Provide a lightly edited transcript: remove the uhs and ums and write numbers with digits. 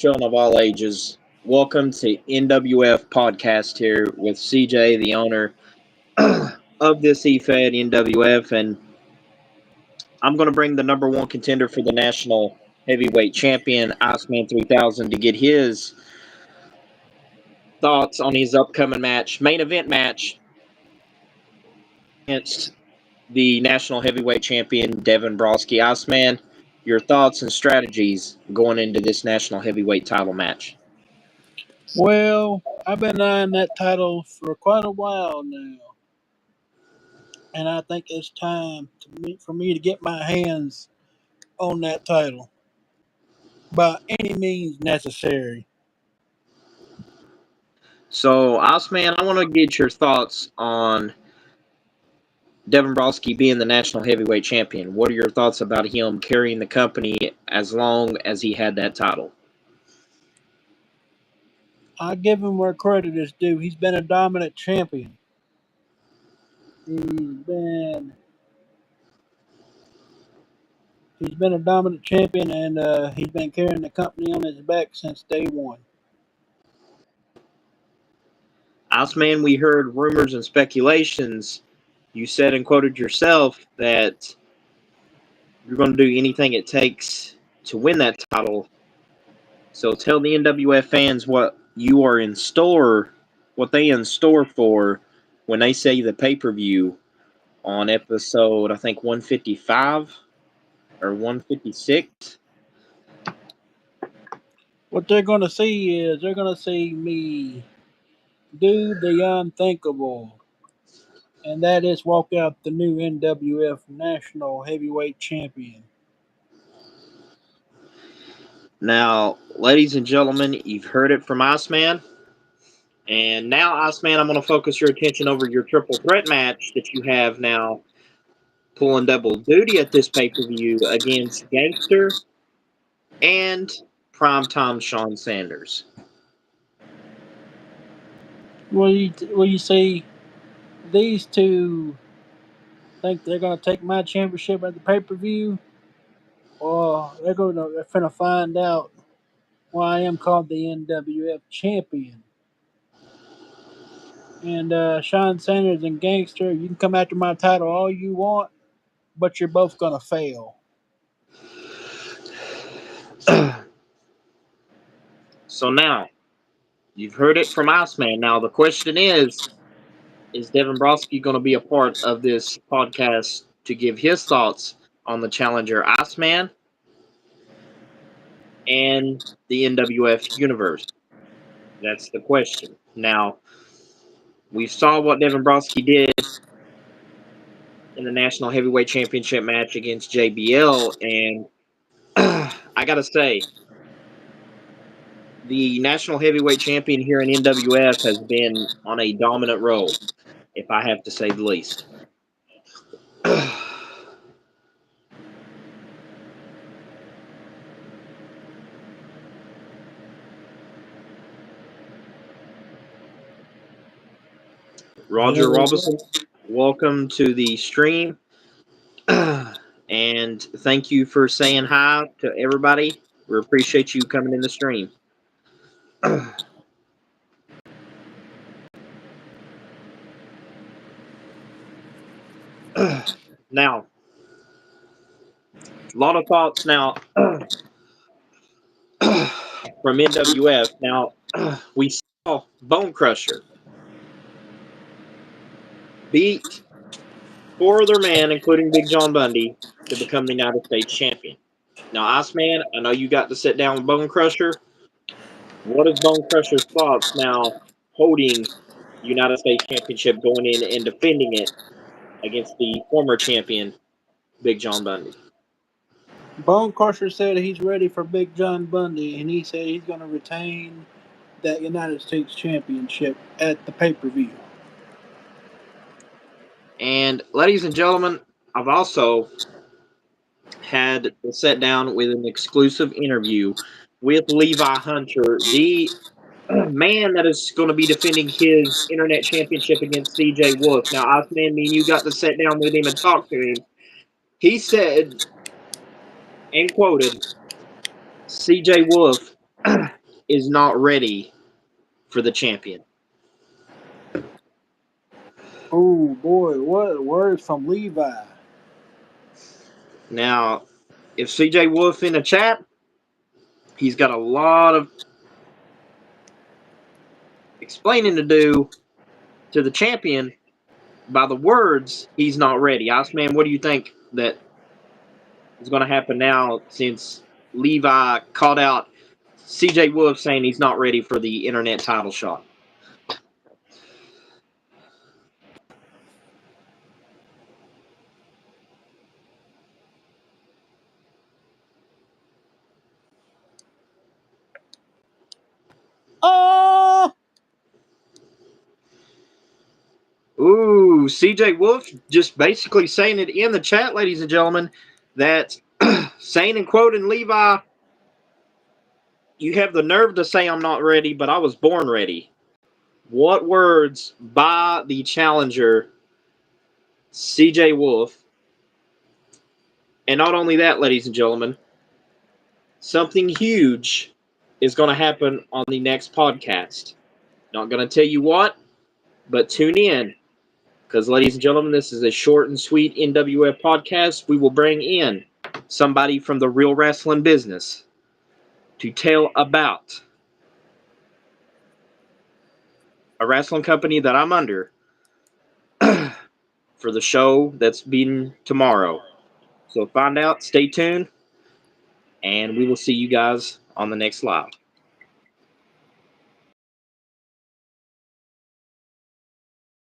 children of all ages. Welcome to NWF podcast here with CJ, the owner of this EFED NWF, and I'm going to bring the number one contender for the national heavyweight champion, Iceman 3000, to get his thoughts on his upcoming main event match against the national heavyweight champion, Devin Broski. Iceman, your thoughts and strategies going into this national heavyweight title match. Well, I've been eyeing that title for quite a while now, and I think it's time for me to get my hands on that title by any means necessary. So, Iceman, I want to get your thoughts on Devin Broski being the national heavyweight champion. What are your thoughts about him carrying the company as long as he had that title? I give him where credit is due. He's been a dominant champion. He's been a dominant champion, and he's been carrying the company on his back since day one. Iceman, we heard rumors and speculations. You said and quoted yourself that you're going to do anything it takes to win that title. So tell the NWF fans what you are in store, what they in store for when they say the pay-per-view on episode, I think, 155 or 156. What they're going to see is they're going to see me do the unthinkable, and that is walk out the new NWF National Heavyweight Champion. Now, ladies and gentlemen, you've heard it from Iceman. And now, Iceman, I'm going to focus your attention over your triple threat match that you have now pulling double duty at this pay-per-view against Gangster and Primetime Sean Sanders. Well, you see, these two think they're going to take my championship at the pay-per-view, or they're finna find out why I am called the NWF champion. And Sean Sanders and Gangster, you can come after my title all you want, but you're both going to fail. So now, you've heard it from Iceman. Now, the question is Devin Broski going to be a part of this podcast to give his thoughts on the challenger Iceman and the NWF universe? That's the question. Now, we saw what Devin Broski did in the National Heavyweight Championship match against JBL, and I got to say, the National Heavyweight Champion here in NWF has been on a dominant role, if I have to say the least. Roger Robinson, welcome to the stream. And thank you for saying hi to everybody. We appreciate you coming in the stream. Now, a lot of thoughts now from NWF. Now, we saw Bone Crusher beat four other men, including Big John Bundy, to become the United States champion. Now, Iceman, I know you got to sit down with Bone Crusher. What is Bone Crusher's thoughts now holding United States Championship, going in and defending it against the former champion, Big John Bundy? Bone Crusher said he's ready for Big John Bundy, and he said he's going to retain that United States Championship at the pay-per-view. And ladies and gentlemen, I've also had to sit down with an exclusive interview with Levi Hunter, the man that is going to be defending his internet championship against CJ Wolf. Now, Iceman, me and you got to sit down with him and talk to him. He said, and quoted, CJ Wolf is not ready for the champion. Oh boy, what words from Levi? Now, if CJ Wolf in the chat, he's got a lot of explaining to do to the champion by the words he's not ready. Iceman, what do you think that is going to happen now since Levi called out CJ Wolf saying he's not ready for the internet title shot? Oh, Ooh, CJ Wolf just basically saying it in the chat, ladies and gentlemen, that saying and quoting Levi, you have the nerve to say I'm not ready, but I was born ready. What words by the challenger, CJ Wolf? And not only that, ladies and gentlemen, something huge is going to happen on the next podcast. Not going to tell you what, but tune in. Because, ladies and gentlemen, this is a short and sweet NWF podcast. We will bring in somebody from the real wrestling business to tell about a wrestling company that I'm under for the show that's being tomorrow. So find out, stay tuned, and we will see you guys on the next live.